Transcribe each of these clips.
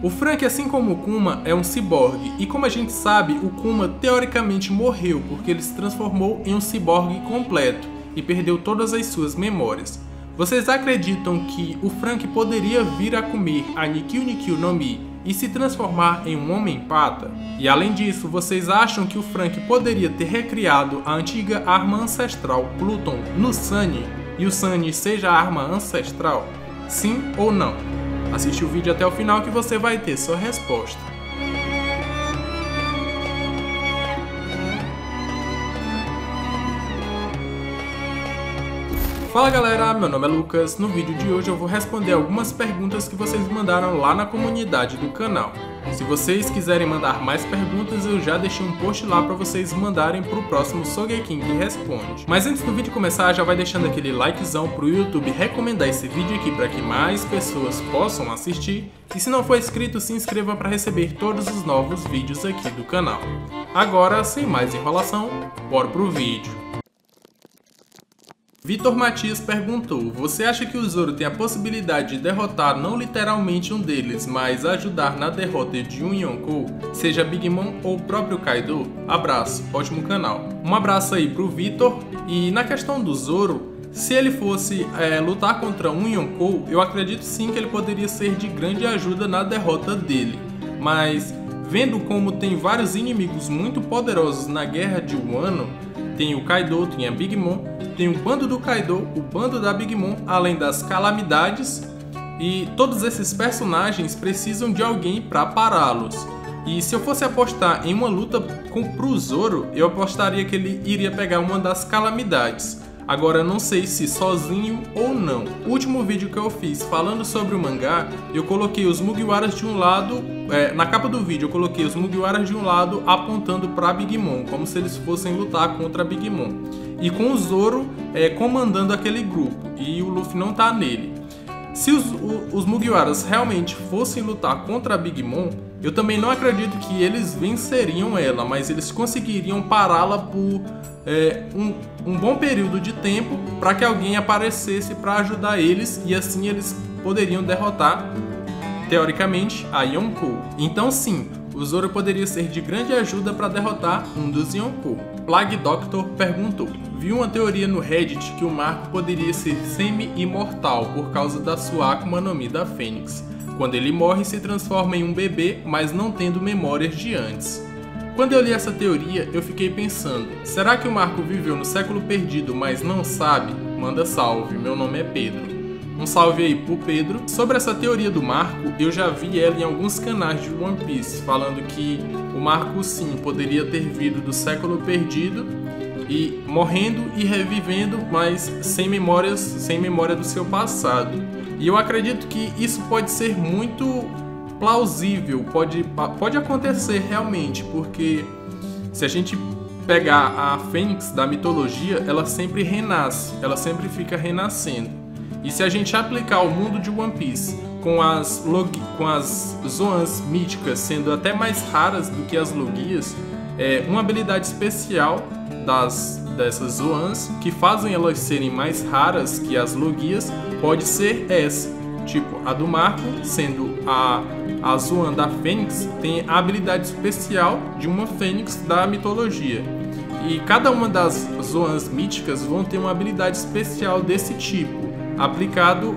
O Frank, assim como o Kuma, é um ciborgue, e como a gente sabe, o Kuma teoricamente morreu porque ele se transformou em um ciborgue completo e perdeu todas as suas memórias. Vocês acreditam que o Frank poderia vir a comer a Nikkyu no Mi e se transformar em um homem-pata? E além disso, vocês acham que o Frank poderia ter recriado a antiga arma ancestral Pluton no Sunny e o Sunny seja a arma ancestral? Sim ou não? Assiste o vídeo até o final que você vai ter sua resposta. Fala galera, meu nome é Lucas. No vídeo de hoje eu vou responder algumas perguntas que vocês mandaram lá na comunidade do canal. Se vocês quiserem mandar mais perguntas, eu já deixei um post lá para vocês mandarem pro próximo Sogeking Responde. Mas antes do vídeo começar, já vai deixando aquele likezão pro YouTube recomendar esse vídeo aqui para que mais pessoas possam assistir. E se não for inscrito, se inscreva para receber todos os novos vídeos aqui do canal. Agora, sem mais enrolação, bora pro vídeo. Vitor Matias perguntou: você acha que o Zoro tem a possibilidade de derrotar não literalmente um deles, mas ajudar na derrota de um Yonkou, seja Big Mom ou o próprio Kaido? Abraço, ótimo canal. Um abraço aí pro Vitor. E na questão do Zoro, se ele fosse lutar contra um Yonkou, eu acredito sim que ele poderia ser de grande ajuda na derrota dele. Mas vendo como tem vários inimigos muito poderosos na Guerra de Wano, tem o Kaido, tem a Big Mom, tem o bando do Kaido, o bando da Big Mom, além das calamidades, e todos esses personagens precisam de alguém para pará-los. E se eu fosse apostar em uma luta pro Zoro, eu apostaria que ele iria pegar uma das calamidades. Agora não sei se sozinho ou não. O último vídeo que eu fiz falando sobre o mangá, eu coloquei os Mugiwaras de um lado, na capa do vídeo eu coloquei os Mugiwaras de um lado apontando para Big Mom, como se eles fossem lutar contra a Big Mom. E com o Zoro comandando aquele grupo, e o Luffy não tá nele. Se os Mugiwaras realmente fossem lutar contra a Big Mom, eu também não acredito que eles venceriam ela, mas eles conseguiriam pará-la por um bom período de tempo para que alguém aparecesse para ajudar eles, e assim eles poderiam derrotar, teoricamente, a Yonkou. Então sim, o Zoro poderia ser de grande ajuda para derrotar um dos Yonkou. Plague Doctor perguntou: vi uma teoria no Reddit que o Marco poderia ser semi-imortal por causa da sua Akuma no Mi da Fênix. Quando ele morre, se transforma em um bebê, mas não tendo memórias de antes. Quando eu li essa teoria, eu fiquei pensando: será que o Marco viveu no século perdido, mas não sabe? Manda salve, meu nome é Pedro. Um salve aí pro Pedro. Sobre essa teoria do Marco, eu já vi ela em alguns canais de One Piece, falando que o Marco sim poderia ter vindo do século perdido e morrendo e revivendo, mas sem memória do seu passado. E eu acredito que isso pode ser muito plausível, pode acontecer realmente, porque se a gente pegar a Fênix da mitologia, ela sempre renasce, ela sempre fica renascendo. E se a gente aplicar o mundo de One Piece com as Zoans míticas sendo até mais raras do que as Logias, uma habilidade especial dessas Zoans que fazem elas serem mais raras que as Logias pode ser essa. Tipo, a do Marco, sendo a Zoan da Fênix, tem a habilidade especial de uma Fênix da mitologia. E cada uma das Zoans míticas vão ter uma habilidade especial desse tipo, aplicado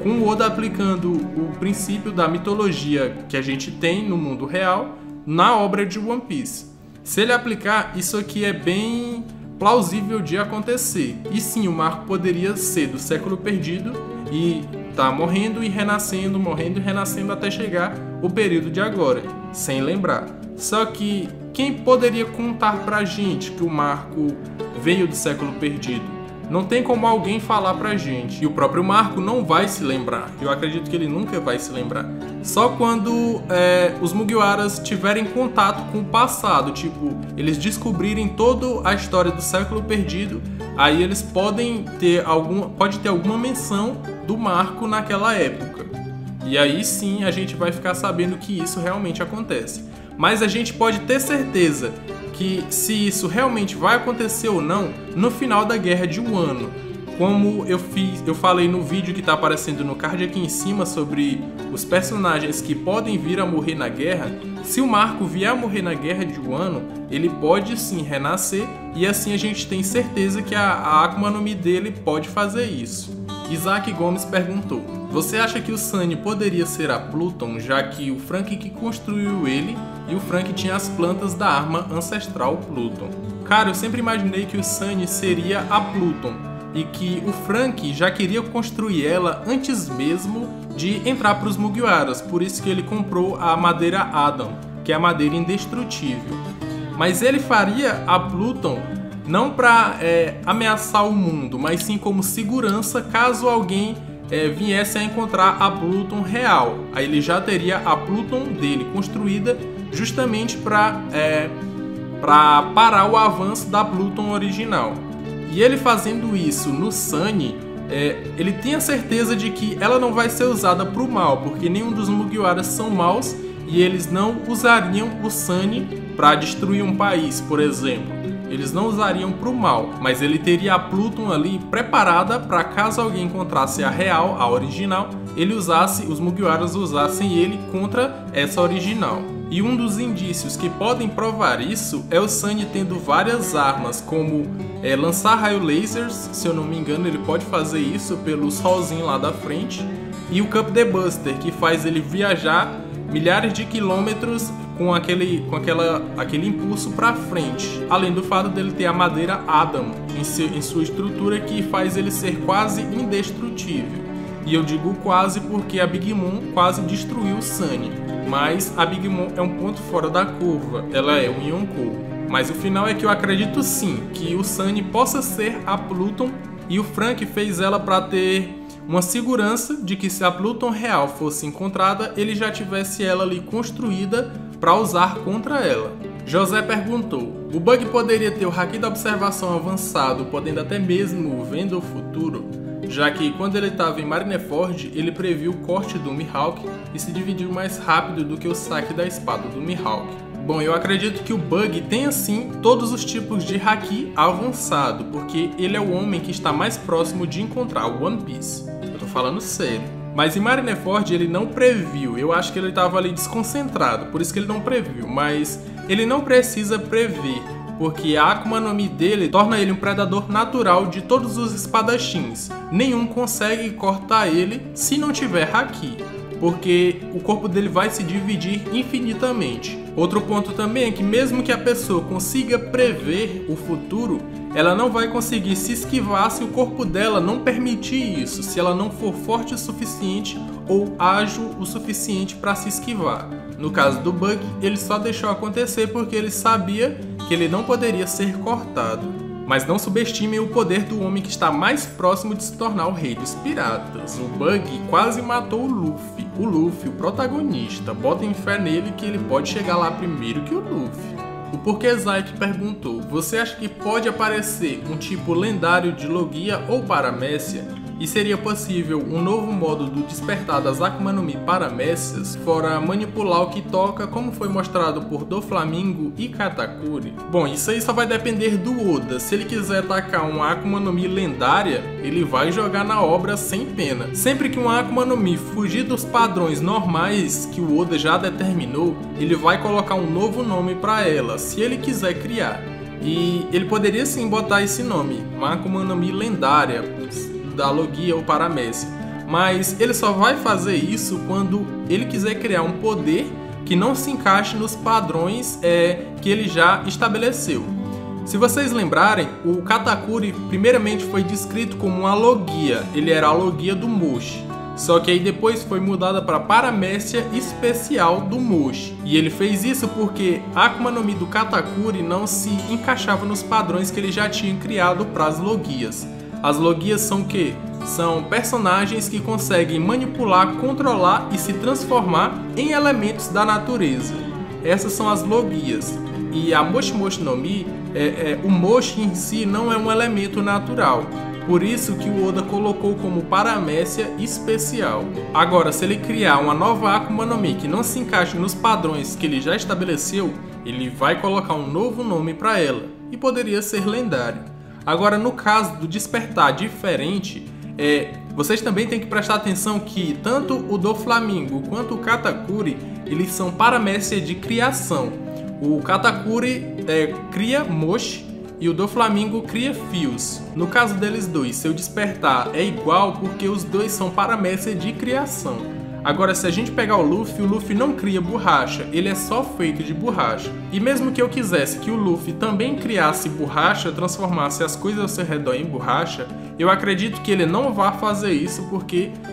com o Oda aplicando o princípio da mitologia que a gente tem no mundo real na obra de One Piece. Se ele aplicar, isso aqui é bem plausível de acontecer. E sim, o Marco poderia ser do século perdido e tá morrendo e renascendo até chegar o período de agora, sem lembrar. Só que quem poderia contar pra gente que o Marco veio do século perdido? Não tem como alguém falar pra gente. E o próprio Marco não vai se lembrar. Eu acredito que ele nunca vai se lembrar. Só quando os Mugiwaras tiverem contato com o passado, tipo, eles descobrirem toda a história do século perdido, aí eles pode ter alguma menção do Marco naquela época. E aí sim a gente vai ficar sabendo que isso realmente acontece. Mas a gente pode ter certeza que se isso realmente vai acontecer ou não no final da Guerra de Wano, como eu falei no vídeo que está aparecendo no card aqui em cima sobre os personagens que podem vir a morrer na guerra, se o Marco vier a morrer na Guerra de Wano, ele pode sim renascer, e assim a gente tem certeza que a Akuma no Mi dele pode fazer isso. Isaac Gomes perguntou: você acha que o Sunny poderia ser a Pluton, já que o Franky que construiu ele e o Franky tinha as plantas da arma ancestral Pluton? Cara, eu sempre imaginei que o Sunny seria a Pluton e que o Franky já queria construir ela antes mesmo de entrar para os Mugiwaras, por isso que ele comprou a madeira Adam, que é a madeira indestrutível. Mas ele faria a Pluton não para ameaçar o mundo, mas sim como segurança caso alguém viesse a encontrar a Pluton real. Aí ele já teria a Pluton dele construída justamente para parar o avanço da Pluton original. E ele fazendo isso no Sunny, ele tem a certeza de que ela não vai ser usada para o mal, porque nenhum dos Mugiwaras são maus e eles não usariam o Sunny para destruir um país, por exemplo. Eles não usariam para o mal, mas ele teria a Pluton ali preparada para caso alguém encontrasse a real, a original, os Mugiwaras usassem ele contra essa original. E um dos indícios que podem provar isso é o Sunny tendo várias armas, como lançar raio lasers, se eu não me engano ele pode fazer isso pelo solzinho lá da frente, e o Cup the Buster, que faz ele viajar milhares de quilômetros com aquele impulso para frente, além do fato dele ter a madeira Adam em sua estrutura, que faz ele ser quase indestrutível. E eu digo quase porque a Big Mom quase destruiu o Sunny, mas a Big Mom é um ponto fora da curva, ela é um Yonkou. Mas o final é que eu acredito sim que o Sunny possa ser a Pluton, e o Franky fez ela para ter uma segurança de que se a Pluton real fosse encontrada, ele já tivesse ela ali construída para usar contra ela. José perguntou: o Bug poderia ter o Haki da observação avançado, podendo até mesmo vendo o futuro? Já que quando ele estava em Marineford, ele previu o corte do Mihawk e se dividiu mais rápido do que o saque da espada do Mihawk. Bom, eu acredito que o Bug tenha sim todos os tipos de Haki avançado, porque ele é o homem que está mais próximo de encontrar o One Piece. Eu tô falando sério. Mas em Marineford ele não previu, eu acho que ele estava ali desconcentrado, por isso que ele não previu, mas ele não precisa prever, porque a Akuma no Mi dele torna ele um predador natural de todos os espadachins. Nenhum consegue cortar ele se não tiver Haki, porque o corpo dele vai se dividir infinitamente. Outro ponto também é que mesmo que a pessoa consiga prever o futuro, ela não vai conseguir se esquivar se o corpo dela não permitir isso, se ela não for forte o suficiente ou ágil o suficiente para se esquivar. No caso do Bug, ele só deixou acontecer porque ele sabia que ele não poderia ser cortado. Mas não subestimem o poder do homem que está mais próximo de se tornar o rei dos piratas. O Bug quase matou o Luffy. O Luffy, o protagonista. Botem fé nele que ele pode chegar lá primeiro que o Luffy. O Porquê Zack perguntou: você acha que pode aparecer um tipo lendário de Logia ou Paramécia? E seria possível um novo modo do despertar das Akuma no Mi Paramécias, fora manipular o que toca, como foi mostrado por Doflamingo e Katakuri? Bom, isso aí só vai depender do Oda. Se ele quiser tacar uma Akuma no Mi lendária, ele vai jogar na obra sem pena. Sempre que uma Akuma no Mi fugir dos padrões normais que o Oda já determinou, ele vai colocar um novo nome para ela, se ele quiser criar. E ele poderia sim botar esse nome, uma Akuma no Mi lendária, da Logia ou Paramécia, mas ele só vai fazer isso quando ele quiser criar um poder que não se encaixe nos padrões que ele já estabeleceu. Se vocês lembrarem, o Katakuri primeiramente foi descrito como uma Logia, ele era a Logia do Moshi, só que aí depois foi mudada para Paramécia especial do Moshi, e ele fez isso porque a Akuma no Mi do Katakuri não se encaixava nos padrões que ele já tinha criado para as Logias. As Logias são o quê? São personagens que conseguem manipular, controlar e se transformar em elementos da natureza. Essas são as Logias. E a Moshi Moshi no Mi, o Moshi em si não é um elemento natural. Por isso que o Oda colocou como Paramécia especial. Agora, se ele criar uma nova Akuma no Mi que não se encaixe nos padrões que ele já estabeleceu, ele vai colocar um novo nome para ela. E poderia ser lendário. Agora, no caso do despertar diferente, vocês também têm que prestar atenção que tanto o Doflamingo quanto o Katakuri, eles são paramécia de criação. O Katakuri cria mochi e o Doflamingo cria fios. No caso deles dois, seu despertar é igual porque os dois são paramécia de criação. Agora, se a gente pegar o Luffy não cria borracha, ele é só feito de borracha. E mesmo que eu quisesse que o Luffy também criasse borracha, transformasse as coisas ao seu redor em borracha, eu acredito que ele não vai fazer isso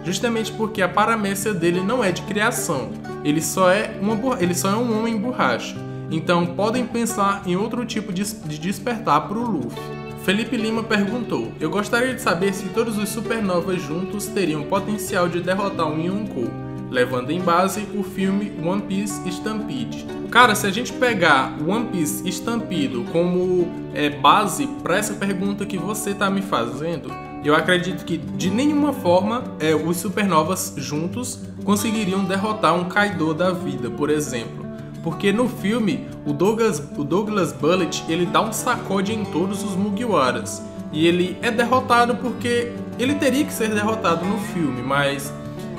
justamente porque a paramécia dele não é de criação. Ele só é um homem borracha. Então podem pensar em outro tipo de despertar para o Luffy. Felipe Lima perguntou: eu gostaria de saber se todos os supernovas juntos teriam potencial de derrotar um Yonkou, levando em base o filme One Piece Stampede. Cara, se a gente pegar One Piece Stampede como base para essa pergunta que você tá me fazendo, eu acredito que de nenhuma forma os supernovas juntos conseguiriam derrotar um Kaido da vida, por exemplo. Porque no filme, o Douglas Bullet, ele dá um sacode em todos os Mugiwaras. E ele é derrotado porque ele teria que ser derrotado no filme, mas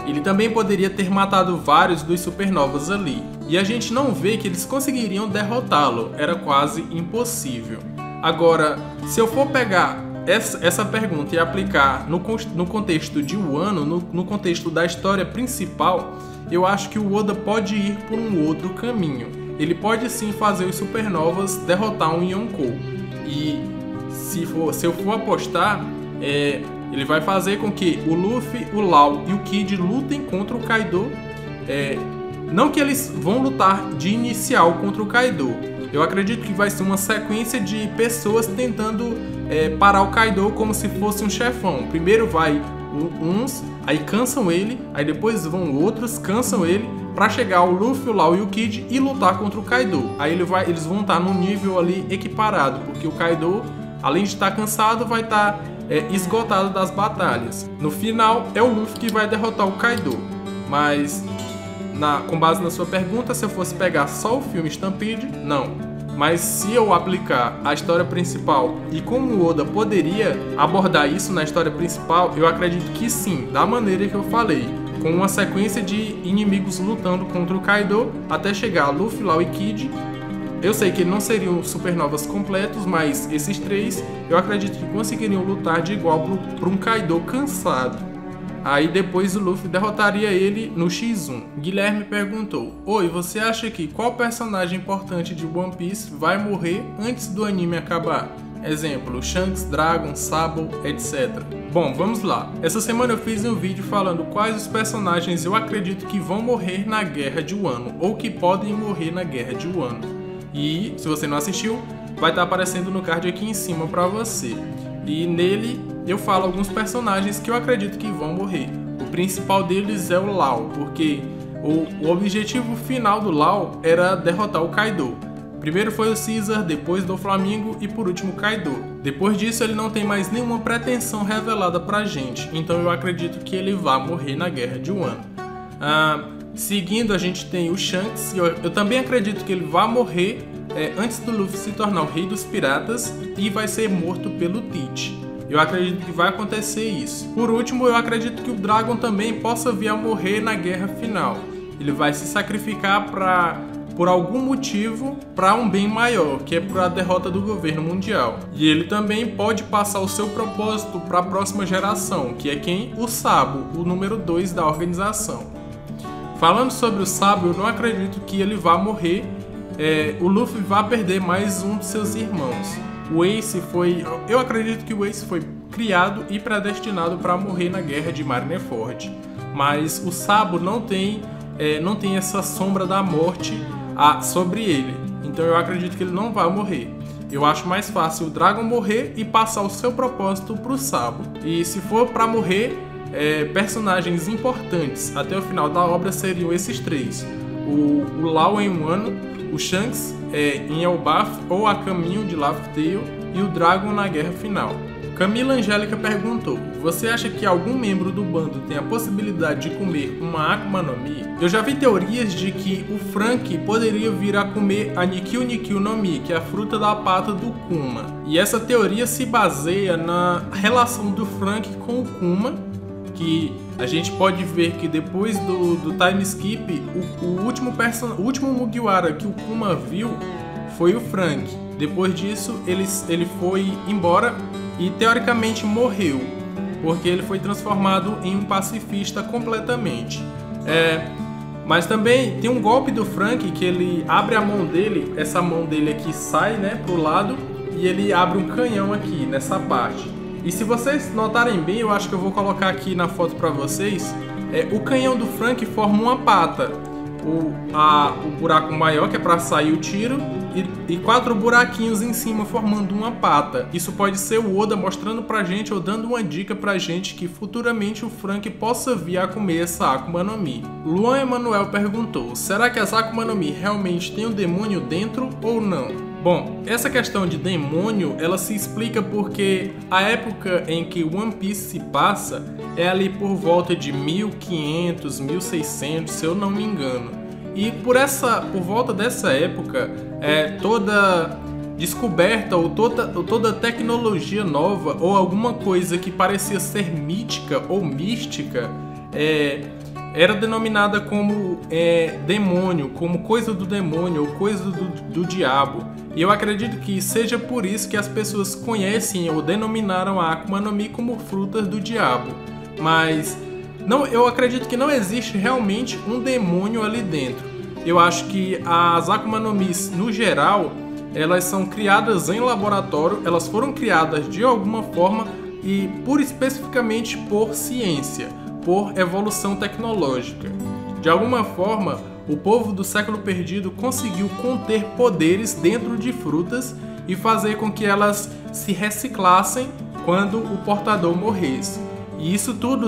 ele também poderia ter matado vários dos supernovas ali. E a gente não vê que eles conseguiriam derrotá-lo, era quase impossível. Agora, se eu for pegar essa pergunta e aplicar no contexto de Wano, no contexto da história principal, eu acho que o Oda pode ir por um outro caminho. Ele pode sim fazer os supernovas derrotar um Yonkou. E se eu for apostar, ele vai fazer com que o Luffy, o Law e o Kid lutem contra o Kaido. Não que eles vão lutar de inicial contra o Kaido. Eu acredito que vai ser uma sequência de pessoas tentando parar o Kaido como se fosse um chefão. Primeiro vai uns, aí cansam ele, aí depois vão outros, cansam ele, pra chegar o Luffy, o Law e o Kid e lutar contra o Kaido. Aí eles vão estar num nível ali equiparado, porque o Kaido, além de estar cansado, vai estar esgotado das batalhas. No final, é o Luffy que vai derrotar o Kaido. Mas, com base na sua pergunta, se eu fosse pegar só o filme Stampede, não. Mas se eu aplicar a história principal e como o Oda poderia abordar isso na história principal, eu acredito que sim, da maneira que eu falei, com uma sequência de inimigos lutando contra o Kaido até chegar a Luffy, Law e Kid. Eu sei que não seriam supernovas completos, mas esses três eu acredito que conseguiriam lutar de igual para um Kaido cansado. Aí depois o Luffy derrotaria ele no X1. Guilherme perguntou: oi, você acha que qual personagem importante de One Piece vai morrer antes do anime acabar? Exemplo, Shanks, Dragon, Sabo, etc. Bom, vamos lá. Essa semana eu fiz um vídeo falando quais os personagens eu acredito que vão morrer na Guerra de Wano, ou que podem morrer na Guerra de Wano. E, se você não assistiu, vai estar aparecendo no card aqui em cima pra você. E nele eu falo alguns personagens que eu acredito que vão morrer. O principal deles é o Law, porque o objetivo final do Law era derrotar o Kaido. Primeiro foi o Caesar, depois do Flamengo e por último o Kaido. Depois disso ele não tem mais nenhuma pretensão revelada pra gente, então eu acredito que ele vai morrer na Guerra de Wano. Seguindo a gente tem o Shanks, eu também acredito que ele vai morrer antes do Luffy se tornar o rei dos piratas e vai ser morto pelo Teach. Eu acredito que vai acontecer isso. Por último, eu acredito que o Dragon também possa vir a morrer na guerra final. Ele vai se sacrificar por algum motivo para um bem maior, que é para a derrota do governo mundial. E ele também pode passar o seu propósito para a próxima geração, que é quem? O Sabo, o número 2 da organização. Falando sobre o Sabo, eu não acredito que ele vá morrer. O Luffy vai perder mais um de seus irmãos. Eu acredito que o Ace foi criado e predestinado para morrer na guerra de Marineford. Mas o Sabo não tem essa sombra da morte sobre ele. Então eu acredito que ele não vai morrer. Eu acho mais fácil o Dragon morrer e passar o seu propósito pro Sabo. E se for para morrer, personagens importantes até o final da obra seriam esses três: o Law em Wano, o Shanks em Elbaf ou a caminho de Laugh Tale e o Dragon na guerra final. Camila Angélica perguntou: você acha que algum membro do bando tem a possibilidade de comer uma Akuma no Mi? Eu já vi teorias de que o Franky poderia vir a comer a Nikyu Nikyu no Mi, que é a fruta da pata do Kuma. E essa teoria se baseia na relação do Franky com o Kuma, que a gente pode ver que depois do time skip, o último Mugiwara que o Kuma viu foi o Franky. Depois disso, ele foi embora e teoricamente morreu, porque ele foi transformado em um pacifista completamente. Mas também tem um golpe do Franky que ele abre a mão dele, essa mão dele aqui sai, né, pro lado, e ele abre um canhão aqui nessa parte. E se vocês notarem bem, eu acho que eu vou colocar aqui na foto para vocês, o canhão do Franky forma uma pata. O buraco maior, que é para sair o tiro, e 4 buraquinhos em cima formando uma pata. Isso pode ser o Oda mostrando pra gente ou dando uma dica pra gente que futuramente o Franky possa vir a comer essa Akuma no Mi. Luan Emanuel perguntou: será que as Akuma no Mi realmente tem um demônio dentro ou não? Bom, essa questão de demônio, ela se explica porque a época em que One Piece se passa é ali por volta de 1500, 1600, se eu não me engano. E por volta dessa época, toda descoberta ou toda tecnologia nova ou alguma coisa que parecia ser mítica ou mística era denominada como demônio, como coisa do demônio ou coisa do diabo. E eu acredito que seja por isso que as pessoas conhecem ou denominaram a Akuma no Mi como frutas do diabo. Mas eu acredito que não existe realmente um demônio ali dentro. Eu acho que as Akuma no Mi, no geral, elas são criadas em laboratório, elas foram criadas de alguma forma e especificamente por ciência, por evolução tecnológica. De alguma forma, o povo do século perdido conseguiu conter poderes dentro de frutas e fazer com que elas se reciclassem quando o portador morresse. E isso tudo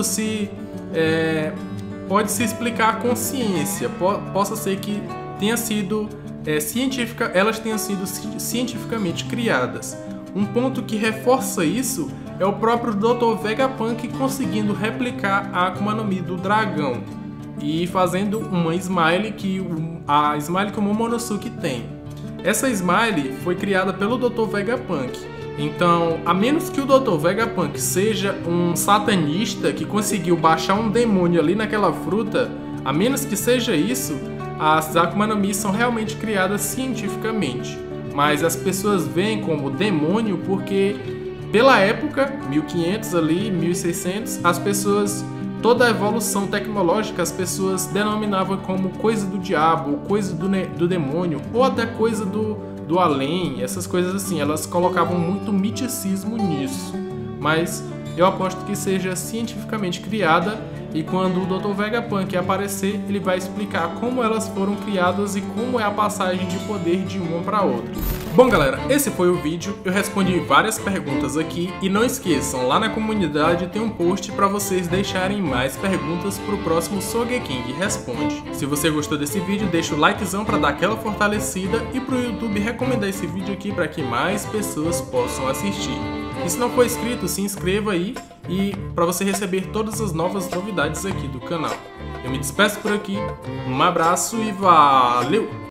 pode se explicar com ciência, possa ser que tenha sido elas tenham sido cientificamente criadas. Um ponto que reforça isso é o próprio Dr. Vegapunk conseguindo replicar a Akuma no Mi do dragão e fazendo uma Smile a Smile que o Momonosuke tem. Essa Smile foi criada pelo Dr. Vegapunk. Então, a menos que o Dr. Vegapunk seja um satanista que conseguiu baixar um demônio ali naquela fruta, a menos que seja isso, as Akuma no Mi são realmente criadas cientificamente. Mas as pessoas veem como demônio porque, pela época, 1500 ali, 1600, toda a evolução tecnológica as pessoas denominavam como coisa do diabo, coisa do demônio, ou até coisa do além, essas coisas assim. Elas colocavam muito miticismo nisso. Mas eu aposto que seja cientificamente criada, e quando o Dr. Vegapunk aparecer, ele vai explicar como elas foram criadas e como é a passagem de poder de uma para outra. Bom galera, esse foi o vídeo, eu respondi várias perguntas aqui e não esqueçam, lá na comunidade tem um post para vocês deixarem mais perguntas pro próximo Sogeking Responde. Se você gostou desse vídeo, deixa o likezão para dar aquela fortalecida e pro YouTube recomendar esse vídeo aqui para que mais pessoas possam assistir. E se não for inscrito, se inscreva aí e para você receber todas as novas novidades aqui do canal. Eu me despeço por aqui, um abraço e valeu!